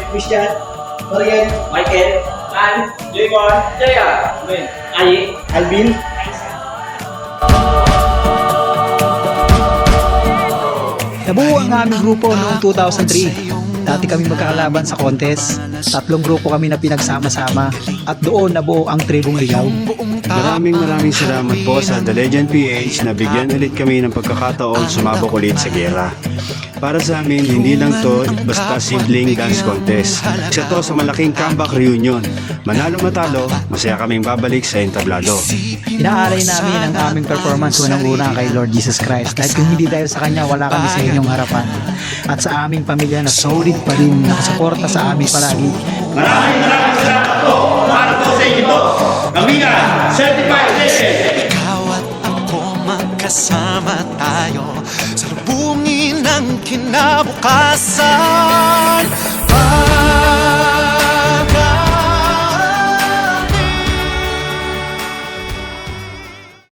Christian, Marian, Michael, Ann, Jaymar, Jaya, Ayi, Alvin. Nabuo ang aming grupo noong 2003. Dati kami magkakalaban sa contest. 3 grupo kami na pinagsama-sama at doon nabuo ang Tribong Ligaw. Maraming salamat po sa The Legend PH na bigyan ulit kami ng pagkakataon sumabok ulit sa gera. Para sa amin, hindi lang to basta simpleng dance contest. Isa to sa malaking comeback reunion. Manalo matalo, masaya kaming babalik sa entablado. Inaalay namin ang aming performance unang-una kay Lord Jesus Christ dahil kung hindi dahil sa Kanya wala kami sa inyong harapan. At sa aming pamilya na solid pa rin nakasuporta sa amin palagi. Maraming salamat po para po sa inyo. Kami na Certified Legend. Ikaw at ako magkasama tayo sa lubungin ng kinabukasan.